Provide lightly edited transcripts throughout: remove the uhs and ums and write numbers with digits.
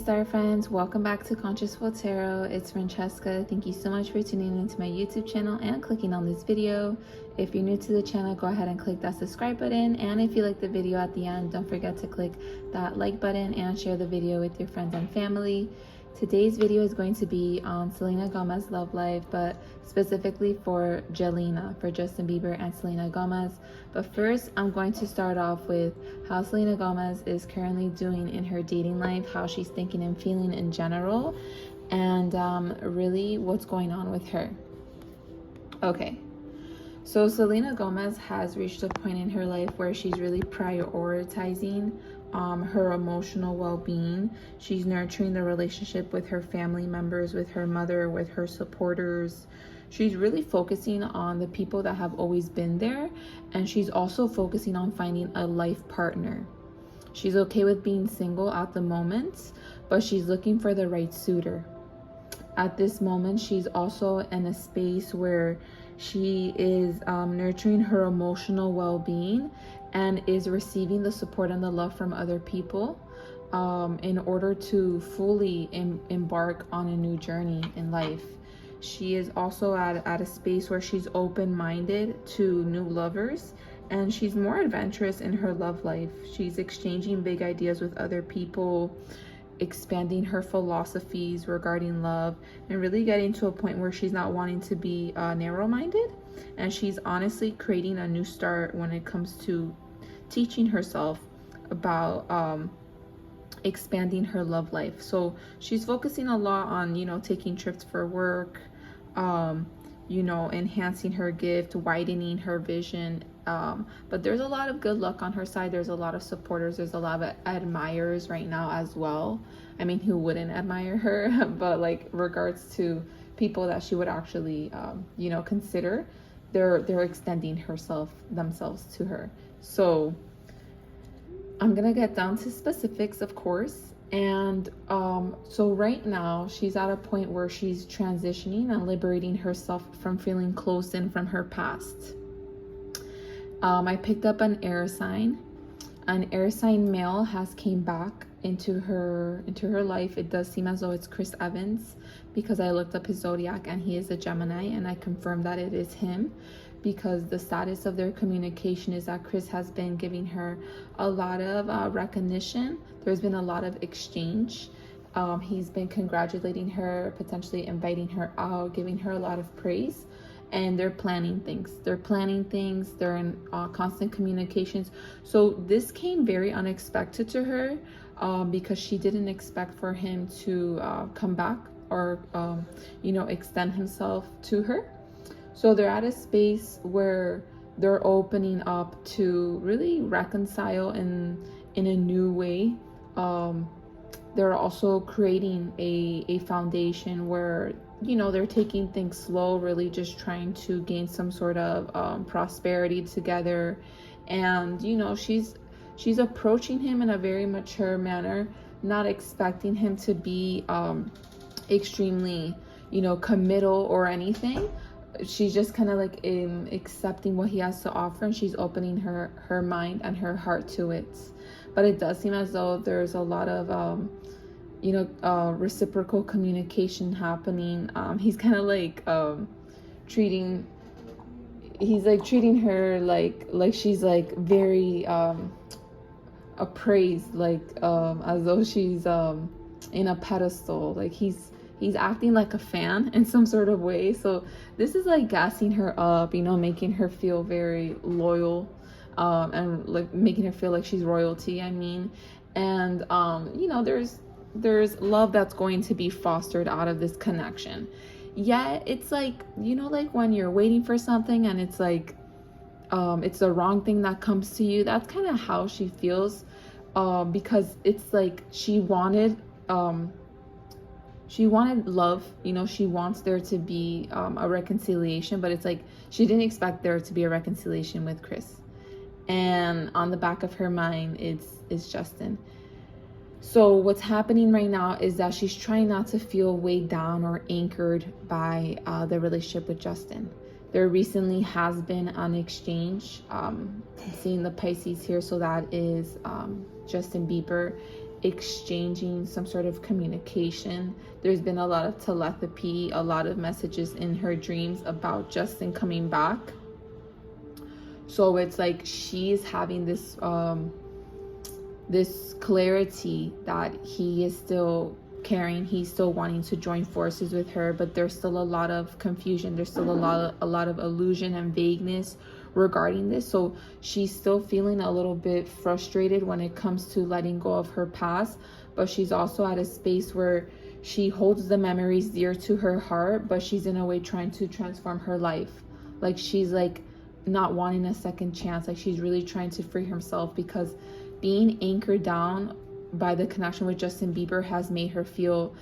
Star friends, welcome back to Consciousful Tarot. It's Francesca. Thank you so much for tuning into my YouTube channel and clicking on this video. If you're new to the channel, go ahead and click that subscribe button, and if you like the video at the end, don't forget to click that like button and share the video with your friends and family. Today's video is going to be on Selenagomez love life, but specifically for Jelena, for Justin Bieber and Selenagomez. But first, I'm going to start off with how Selenagomez is currently doing in her dating life, how she's thinking and feeling in general, and really what's going on with her. Okay, so Selenagomez has reached a point in her life where she's really prioritizing her emotional well-being. She's nurturing the relationship with her family members, with her mother, with her supporters. She's really focusing on the people that have always been there, and she's also focusing on finding a life partner. She's okay with being single at the moment, but she's looking for the right suitor. At this moment, she's also in a space where she is nurturing her emotional well-being and is receiving the support and the love from other people in order to fully embark on a new journey in life. She is also at a space where she's open-minded to new lovers, and she's more adventurous in her love life. She's exchanging big ideas with other people, expanding her philosophies regarding love, and really getting to a point where she's not wanting to be narrow-minded, and she's honestly creating a new start when it comes to teaching herself about expanding her love life. So she's focusing a lot on, taking trips for work, enhancing her gift, widening her vision. But there's a lot of good luck on her side. There's a lot of supporters. There's a lot of admirers right now as well. I mean, who wouldn't admire her? But like regards to people that she would actually, consider, they're extending themselves to her. So I'm gonna get down to specifics, of course. And so right now she's at a point where she's transitioning and liberating herself from feeling closed in from her past. I picked up an air sign. An air sign male has came back into her life. It does seem as though it's Chris Evans, because I looked up his zodiac and he is a Gemini, and I confirmed that it is him, because the status of their communication is that Chris has been giving her a lot of recognition. There's been a lot of exchange. He's been congratulating her, potentially inviting her out, giving her a lot of praise. And they're planning things. They're in constant communications. So this came very unexpected to her, because she didn't expect for him to come back or, extend himself to her. So they're at a space where they're opening up to really reconcile in a new way. They're also creating a foundation where, they're taking things slow, really just trying to gain some sort of prosperity together. And, she's approaching him in a very mature manner, not expecting him to be extremely, committal or anything. She's just kind of like accepting what he has to offer, and she's opening her mind and her heart to it. But it does seem as though there's a lot of reciprocal communication happening. He's kind of like treating her like she's like very appraised, like as though she's in a pedestal. Like he's acting like a fan in some sort of way. So this is like gassing her up, making her feel very loyal, and like making her feel like she's royalty, and there's love that's going to be fostered out of this connection. Yet it's like, like when you're waiting for something and it's like it's the wrong thing that comes to you. That's kind of how she feels, because it's like she wanted love, she wants there to be a reconciliation, but it's like she didn't expect there to be a reconciliation with Chris. And on the back of her mind, it's Justin. So what's happening right now is that she's trying not to feel weighed down or anchored by the relationship with Justin. There recently has been an exchange. I'm seeing the Pisces here, so that is Justin Bieber exchanging some sort of communication. There's been a lot of telepathy, a lot of messages in her dreams about Justin coming back. So it's like she's having this this clarity that he is still caring, he's still wanting to join forces with her, but there's still a lot of confusion, there's still a lot of illusion and vagueness regarding this. So she's still feeling a little bit frustrated when it comes to letting go of her past, but she's also at a space where she holds the memories dear to her heart, but she's in a way trying to transform her life. Like she's like not wanting a second chance, like she's really trying to free herself, because being anchored down by the connection with Justin Bieber has made her feel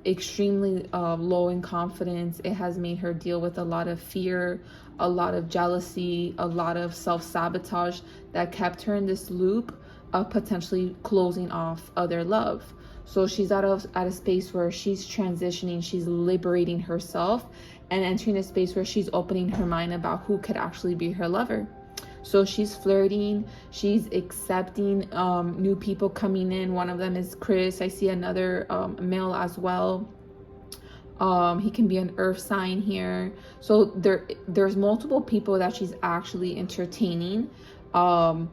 extremely low in confidence. It has made her deal with a lot of fear, a lot of jealousy, a lot of self-sabotage that kept her in this loop of potentially closing off other love. So she's at a space where she's transitioning, she's liberating herself and entering a space where she's opening her mind about who could actually be her lover. So she's flirting, she's accepting new people coming in. One of them is Chris. I see another male as well. He can be an earth sign here. So there's multiple people that she's actually entertaining. But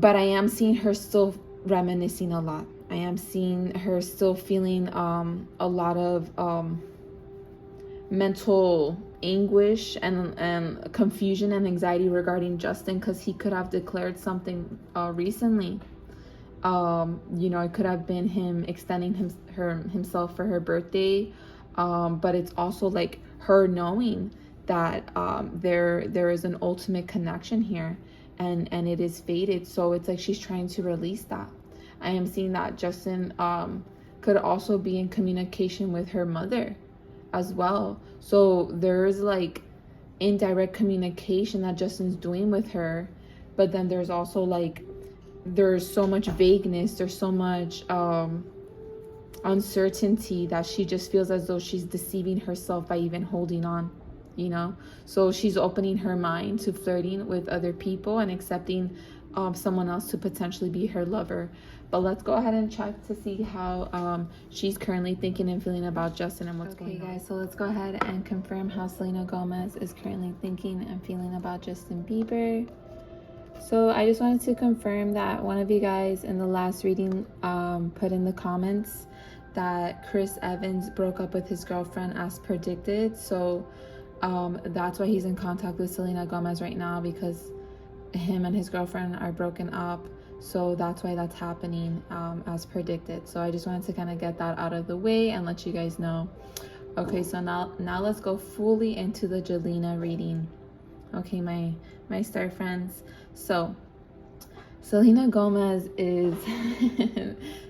I am seeing her still reminiscing a lot. I am seeing her still feeling a lot of mental anguish and confusion and anxiety regarding Justin, because he could have declared something recently. You know, it could have been him extending himself for her birthday, but it's also like her knowing that there is an ultimate connection here, and it is fated. So it's like she's trying to release that. I am seeing that Justin could also be in communication with her mother as well. So there's like indirect communication that Justin's doing with her, but then there's also like there's so much vagueness, there's so much uncertainty that she just feels as though she's deceiving herself by even holding on, you know. So she's opening her mind to flirting with other people and accepting someone else to potentially be her lover. But let's go ahead and check to see how she's currently thinking and feeling about Justin and what's going on. Okay guys, so let's go ahead and confirm how Selenagomez is currently thinking and feeling about Justin Bieber. So I just wanted to confirm that one of you guys in the last reading put in the comments that Chris Evans broke up with his girlfriend as predicted. So that's why he's in contact with Selenagomez right now, because him and his girlfriend are broken up. So that's why that's happening as predicted. So I just wanted to kind of get that out of the way and let you guys know. Okay, so now let's go fully into the Jelena reading. Okay, my star friends. So Selenagomez is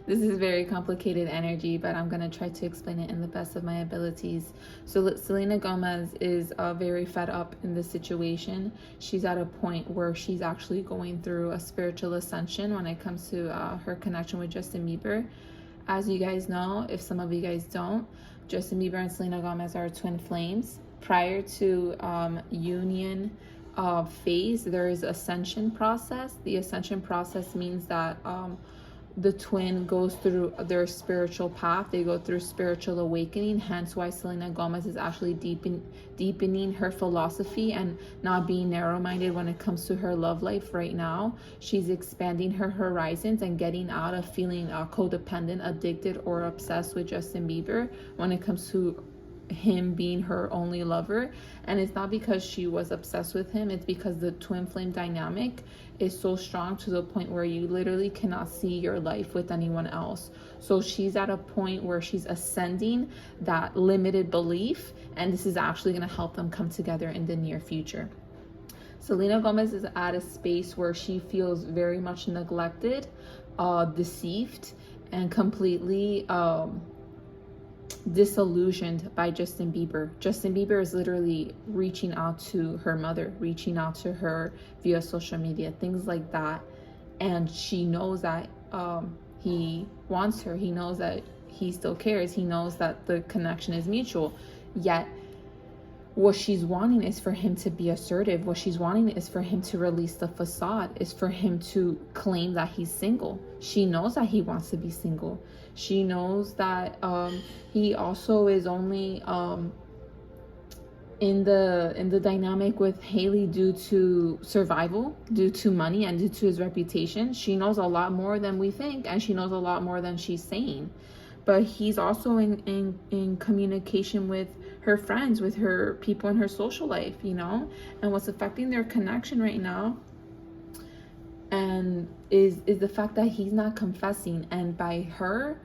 this is very complicated energy, but I'm gonna try to explain it in the best of my abilities. So Selenagomez is very fed up in this situation. She's at a point where she's actually going through a spiritual ascension when it comes to her connection with Justin Bieber. As you guys know, if some of you guys don't, Justin Bieber and Selenagomez are twin flames. Prior to union phase, there is ascension process. The ascension process means that the twin goes through their spiritual path. They go through spiritual awakening, hence why Selenagomez is actually deepening her philosophy and not being narrow-minded when it comes to her love life right now. She's expanding her horizons and getting out of feeling codependent, addicted, or obsessed with Justin Bieber when it comes to him being her only lover. And it's not because she was obsessed with him, it's because the twin flame dynamic is so strong to the point where you literally cannot see your life with anyone else. So she's at a point where she's ascending that limited belief, and this is actually going to help them come together in the near future. Selenagomez is at a space where she feels very much neglected, deceived, and completely disillusioned by Justin Bieber. Justin Bieber is literally reaching out to her mother, reaching out to her via social media, things like that. And she knows that he wants her. He knows that he still cares. He knows that the connection is mutual. Yet what she's wanting is for him to be assertive. What she's wanting is for him to release the facade, is for him to claim that he's single. She knows that he wants to be single. She knows that he also is only in the dynamic with Haley due to survival, due to money, and due to his reputation. She knows a lot more than we think, and she knows a lot more than she's saying. But he's also in communication with her friends, with her people in her social life, you know, and what's affecting their connection right now and is the fact that he's not confessing. And by her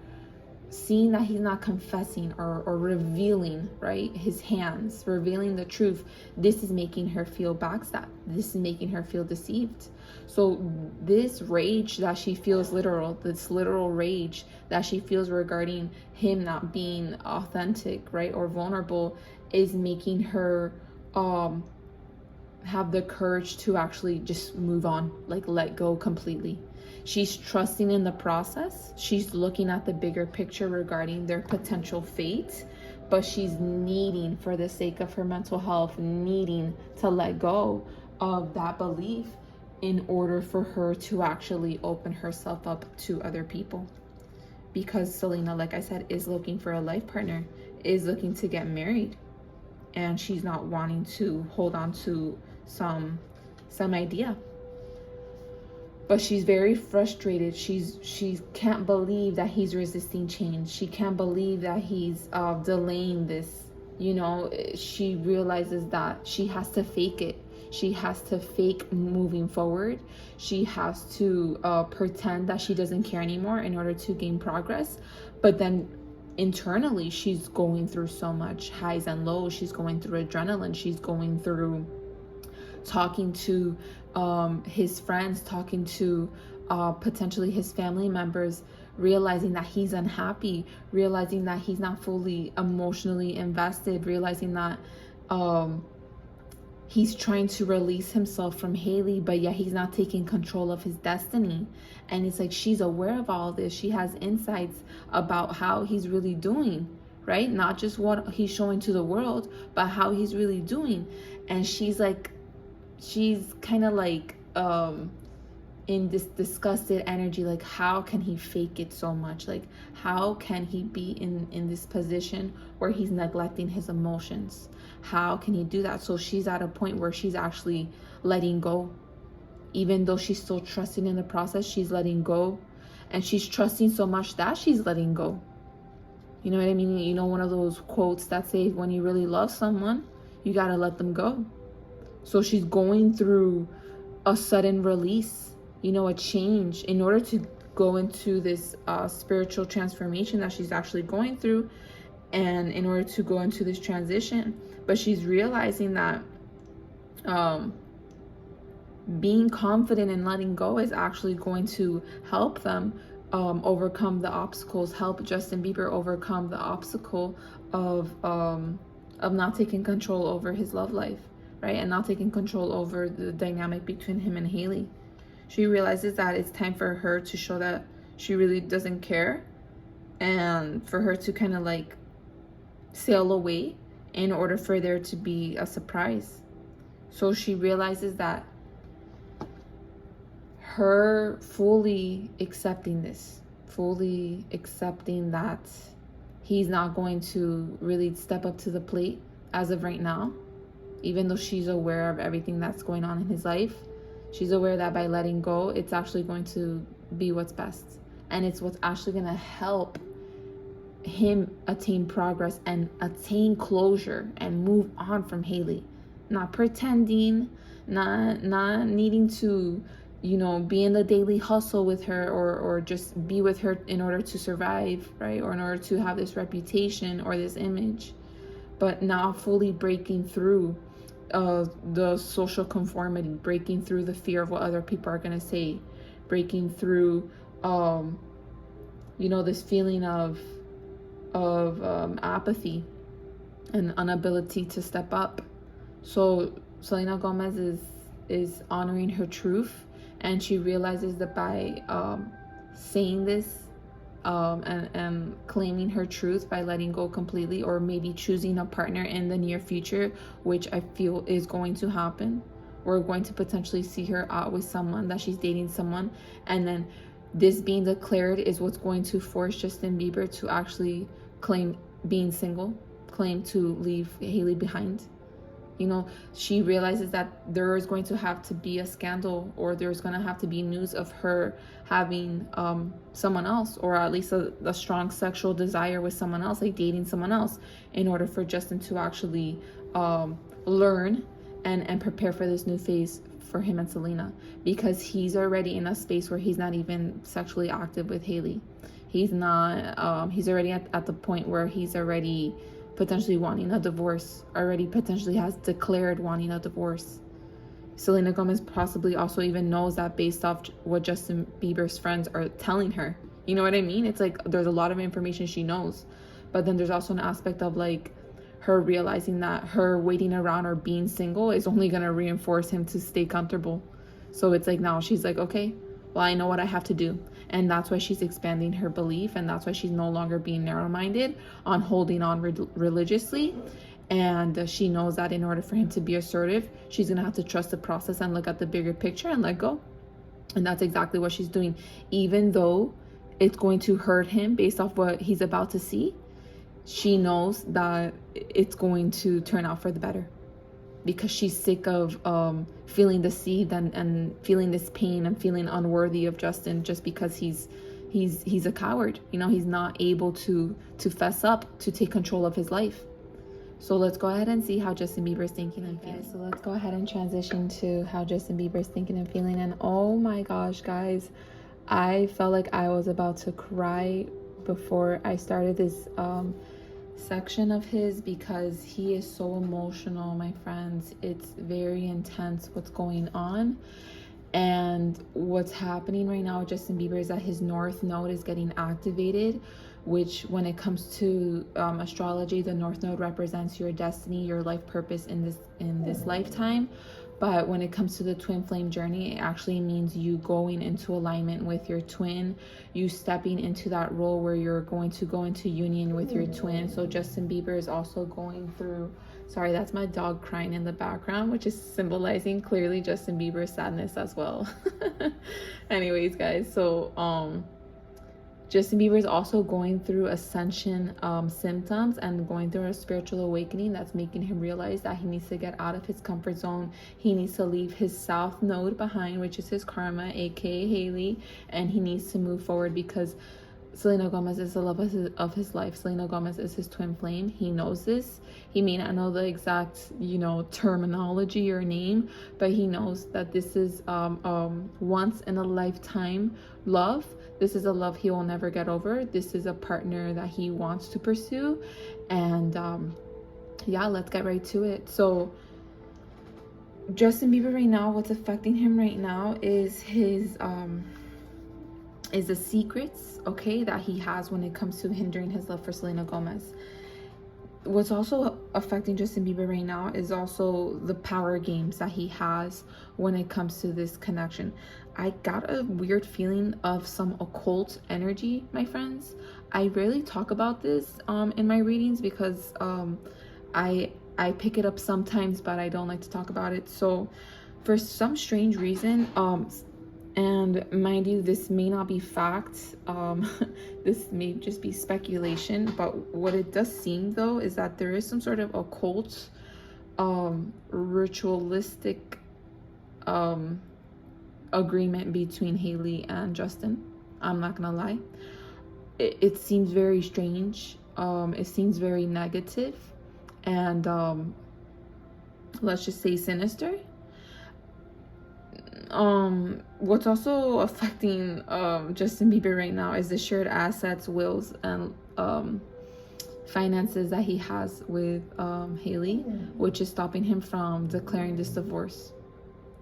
seeing that he's not confessing or revealing, right, his hands, revealing the truth, this is making her feel backstabbed. This is making her feel deceived. So this rage that she feels, this literal rage that she feels regarding him not being authentic, right, or vulnerable, is making her have the courage to actually just move on, like let go completely. She's trusting in the process. She's looking at the bigger picture regarding their potential fate, but she's needing, for the sake of her mental health, needing to let go of that belief in order for her to actually open herself up to other people. Because Selena, like I said, is looking for a life partner, is looking to get married, and she's not wanting to hold on to some idea. But she's very frustrated. She can't believe that he's resisting change. She can't believe that he's delaying this. You know, she realizes that she has to fake it. She has to fake moving forward. She has to pretend that she doesn't care anymore in order to gain progress. But then internally, she's going through so much highs and lows. She's going through adrenaline. She's going through talking to his friends, talking to potentially his family members, realizing that he's unhappy, realizing that he's not fully emotionally invested, realizing that he's trying to release himself from Haley, but yet he's not taking control of his destiny. And it's like she's aware of all this. She has insights about how he's really doing, right? Not just what he's showing to the world, but how he's really doing. And she's kind of like in this disgusted energy, like how can he fake it so much? Like how can he be in this position where he's neglecting his emotions? How can he do that? So she's at a point where she's actually letting go. Even though she's still trusting in the process, she's letting go. And she's trusting so much that she's letting go. You know what I mean? You know, one of those quotes that say, when you really love someone, you gotta let them go. So she's going through a sudden release, you know, a change in order to go into this spiritual transformation that she's actually going through, and in order to go into this transition. But she's realizing that being confident and letting go is actually going to help them overcome the obstacles, help Justin Bieber overcome the obstacle of not taking control over his love life, right? And not taking control over the dynamic between him and Haley. She realizes that it's time for her to show that she really doesn't care, and for her to kind of like sail away in order for there to be a surprise. So she realizes that her fully accepting this, fully accepting that he's not going to really step up to the plate as of right now, even though she's aware of everything that's going on in his life, she's aware that by letting go, it's actually going to be what's best. And it's what's actually going to help him attain progress and attain closure and move on from Haley. Not pretending, not needing to, you know, be in the daily hustle with her or just be with her in order to survive, right? Or in order to have this reputation or this image. But now fully breaking through the social conformity, breaking through the fear of what other people are going to say, breaking through, you know, this feeling of apathy and inability to step up. So Selenagomez is honoring her truth, and she realizes that by saying this and claiming her truth by letting go completely, or maybe choosing a partner in the near future, which I feel is going to happen. We're going to potentially see her out with someone, that she's dating someone, and then this being declared is what's going to force Justin Bieber to actually claim being single, claim to leave Hailey behind. You know, she realizes that there is going to have to be a scandal, or there's going to have to be news of her having someone else, or at least a strong sexual desire with someone else, like dating someone else, in order for Justin to actually learn and prepare for this new phase for him and Selena, because he's already in a space where he's not even sexually active with Hailey. He's not, he's already at the point where he's already potentially wanting a divorce, already potentially has declared wanting a divorce. Selenagomez possibly also even knows that based off what Justin Bieber's friends are telling her. You know what I mean? It's like there's a lot of information she knows, but then there's also an aspect of like her realizing that her waiting around or being single is only going to reinforce him to stay comfortable. So it's like now she's like, okay, well, I know what I have to do. And that's why she's expanding her belief, and that's why she's no longer being narrow-minded on holding on religiously. And she knows that in order for him to be assertive, she's gonna have to trust the process and look at the bigger picture and let go. And that's exactly what she's doing, even though it's going to hurt him based off what he's about to see. She knows that it's going to turn out for the better, because she's sick of feeling deceived and feeling this pain and feeling unworthy of Justin, just because he's a coward. You know, he's not able to fess up, to take control of his life. So let's go ahead and see how Justin Bieber is thinking and feeling. So let's go ahead and transition to how Justin Bieber is thinking and feeling. And oh my gosh, guys, I felt like I was about to cry before I started this section of his, because he is so emotional, my friends. It's very intense what's going on. And what's happening right now with Justin Bieber is that his North Node is getting activated, which when it comes to astrology, the North Node represents your destiny, your life purpose in this lifetime. But when it comes to the twin flame journey, it actually means you going into alignment with your twin, you stepping into that role where you're going to go into union with your twin. So Justin Bieber is also going through, sorry, that's my dog crying in the background, which is symbolizing clearly Justin Bieber's sadness as well. Anyways, guys, so Justin Bieber is also going through ascension symptoms and going through a spiritual awakening that's making him realize that he needs to get out of his comfort zone. He needs to leave his South Node behind, which is his karma, aka Hailey, and he needs to move forward, because Selenagomez is the love of his life. Selenagomez is his twin flame. He knows this. He may not know the exact, terminology or name, but he knows that this is once in a lifetime love. This is a love he will never get over. This is a partner that he wants to pursue. And yeah, let's get right to it. So Justin Bieber right now, what's affecting him right now is his is the secrets, okay, that he has when it comes to hindering his love for Selenagomez. What's also affecting Justin Bieber right now is also the power games that he has when it comes to this connection. I got a weird feeling of some occult energy, my friends. I rarely talk about this in my readings, because I pick it up sometimes, but I don't like to talk about it. So for some strange reason, and mind you, this may not be fact, this may just be speculation, but what it does seem though is that there is some sort of occult, ritualistic agreement between Hailey and Justin. I'm not gonna lie. It seems very strange. It seems very negative, and let's just say sinister. What's also affecting Justin Bieber right now is the shared assets, wills, and finances that he has with Hailey, which is stopping him from declaring this divorce.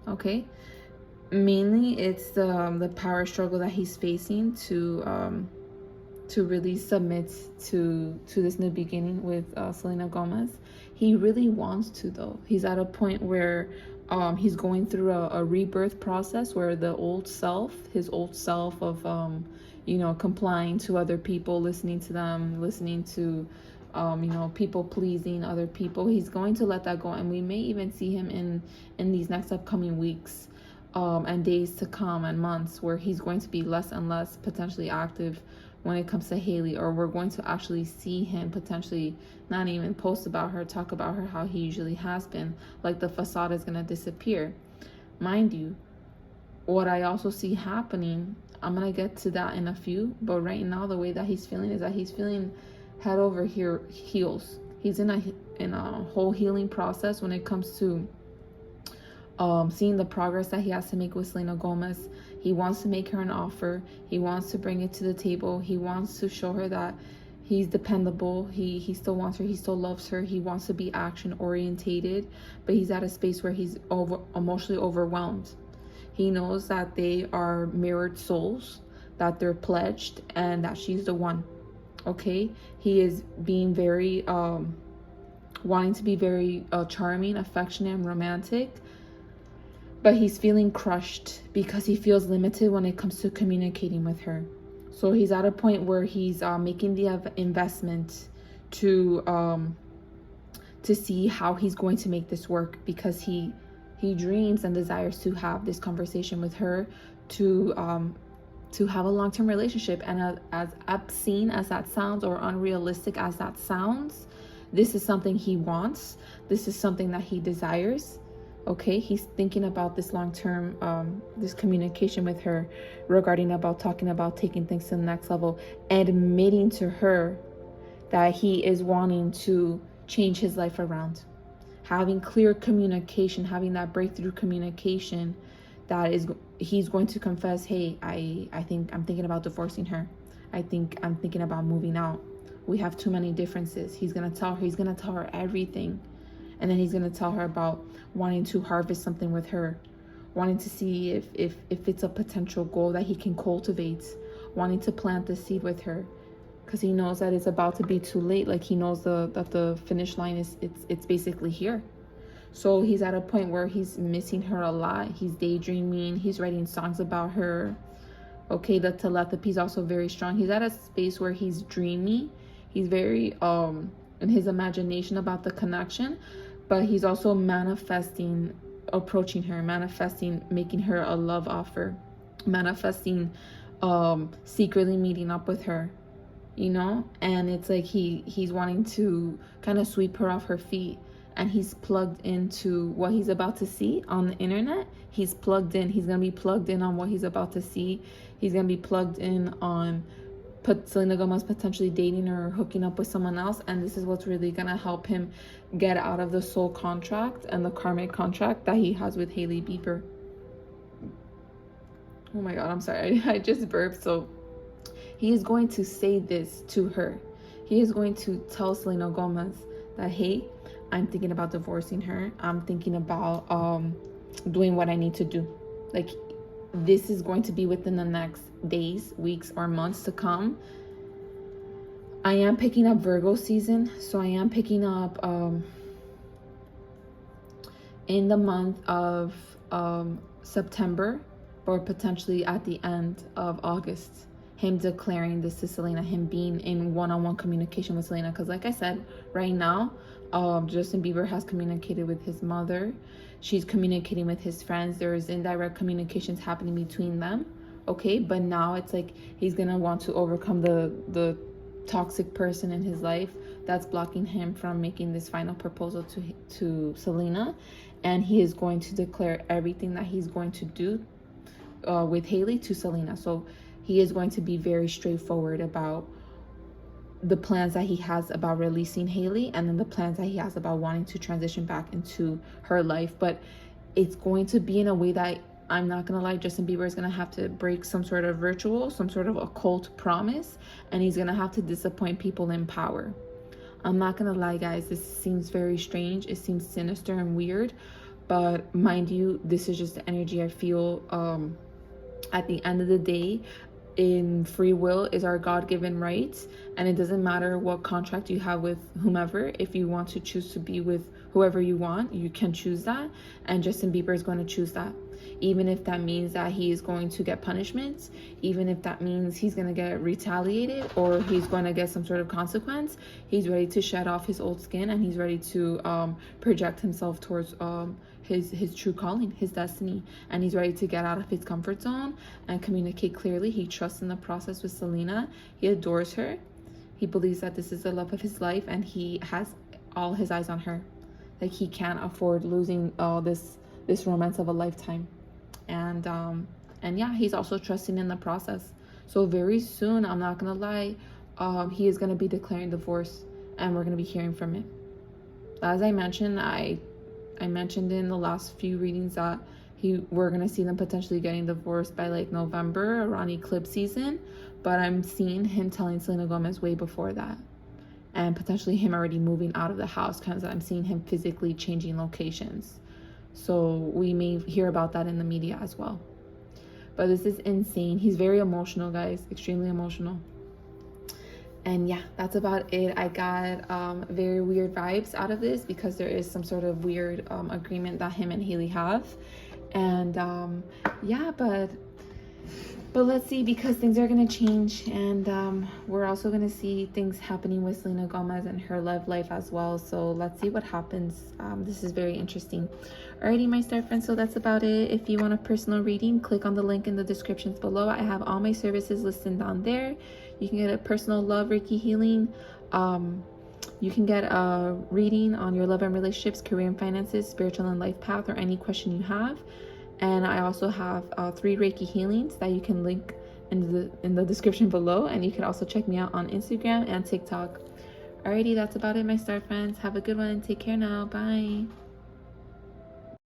Okay, mainly it's the power struggle that he's facing to really submit to this new beginning with Selenagomez. He really wants to, though. He's at a point where He's going through a rebirth process where his old self of complying to other people, listening to them, listening to people pleasing other people, he's going to let that go. And we may even see him in these next upcoming weeks and days to come and months, where he's going to be less and less potentially active when it comes to Haley, or we're going to actually see him potentially not even post about her, talk about her how he usually has been. Like, the facade is going to disappear. Mind you, what I also see happening, I'm going to get to that in a few, but right now the way that he's feeling is that he's feeling head over heels. He's in a whole healing process when it comes to seeing the progress that he has to make with Selenagomez. He wants to make her an offer. He wants to bring it to the table. He wants to show her that he's dependable. He still wants her. He still loves her. He wants to be action orientated, but he's at a space where he's emotionally overwhelmed. He knows that they are mirrored souls, that they're pledged, and that she's the one. Okay, he is being very wanting to be very charming, affectionate, and romantic. But he's feeling crushed because he feels limited when it comes to communicating with her. So he's at a point where he's making the investment to see how he's going to make this work, because he dreams and desires to have this conversation with her, to have a long-term relationship. And as obscene as that sounds, or unrealistic as that sounds, this is something he wants. This is something that he desires. Okay, he's thinking about this long-term, this communication with her regarding about talking about taking things to the next level, admitting to her that he is wanting to change his life around, having clear communication, having that breakthrough communication that is, he's going to confess, hey, I think I'm thinking about divorcing her. I think I'm thinking about moving out. We have too many differences. He's going to tell her everything. And then he's going to tell her about wanting to harvest something with her, wanting to see if it's a potential goal that he can cultivate, wanting to plant the seed with her, because he knows that it's about to be too late. Like, he knows that the finish line it's basically here. So he's at a point where he's missing her a lot. He's daydreaming. He's writing songs about her. Okay, the telepathy is also very strong. He's at a space where he's dreamy. He's very in his imagination about the connection, but he's also manifesting, approaching her, manifesting, making her a love offer, manifesting secretly meeting up with her, and it's like he's wanting to kind of sweep her off her feet. And he's plugged into what he's about to see on the internet. He's plugged in. He's going to be plugged in on what he's about to see. He's going to be plugged in on Selenagomez potentially dating or hooking up with someone else. And this is what's really going to help him get out of the soul contract and the karmic contract that he has with Hailey Bieber. Oh my God, I'm sorry. I just burped. So he is going to say this to her. He is going to tell Selenagomez that, hey, I'm thinking about divorcing her. I'm thinking about doing what I need to do. Like, this is going to be within the next days, weeks, or months to come. I am picking up Virgo season. So I am picking up in the month of September, or potentially at the end of August, him declaring this to Selena, him being in one-on-one communication with Selena. Because like I said, right now, Justin Bieber has communicated with his mother. She's communicating with his friends. There's indirect communications happening between them. Okay, but now it's like he's gonna want to overcome the toxic person in his life that's blocking him from making this final proposal to Selena, and he is going to declare everything that he's going to do with Hailey to Selena. So he is going to be very straightforward about the plans that he has about releasing Hailey, and then the plans that he has about wanting to transition back into her life. But it's going to be in a way that, I'm not gonna lie, Justin Bieber is gonna have to break some sort of ritual, some sort of occult promise, and he's gonna have to disappoint people in power. I'm not gonna lie, guys, this seems very strange. It seems sinister and weird, but mind you, this is just the energy I feel. At the end of the day, in free will is our God-given rights, and it doesn't matter what contract you have with whomever. If you want to choose to be with whoever you want, you can choose that, and Justin Bieber is going to choose that, even if that means that he is going to get punishments, even if that means he's going to get retaliated or he's going to get some sort of consequence. He's ready to shed off his old skin, and he's ready to project himself towards his true calling, his destiny, and he's ready to get out of his comfort zone and communicate clearly. He trusts in the process with Selena. He adores her. He believes that this is the love of his life, and he has all his eyes on her. Like, he can't afford losing this romance of a lifetime. And yeah, he's also trusting in the process. So very soon, I'm not gonna lie, he is gonna be declaring divorce, and we're gonna be hearing from him. As I mentioned, I mentioned in the last few readings that we're gonna see them potentially getting divorced by like November, around eclipse season, but I'm seeing him telling Selenagomez way before that, and potentially him already moving out of the house, because I'm seeing him physically changing locations. So we may hear about that in the media as well. But this is insane. He's very emotional, guys, extremely emotional. And yeah, that's about it. I got very weird vibes out of this, because there is some sort of weird agreement that him and Haley have. And yeah, but let's see, because things are going to change, and we're also going to see things happening with Selenagomez and her love life as well. So let's see what happens. This is very interesting. Alrighty, my star friends, so that's about it. If you want a personal reading, click on the link in the descriptions below. I have all my services listed down there. You can get a personal love Reiki healing. You can get a reading on your love and relationships, career and finances, spiritual and life path, or any question you have. And I also have 3 Reiki healings that you can link in the description below. And you can also check me out on Instagram and TikTok. Alrighty, that's about it, my star friends. Have a good one. Take care now. Bye.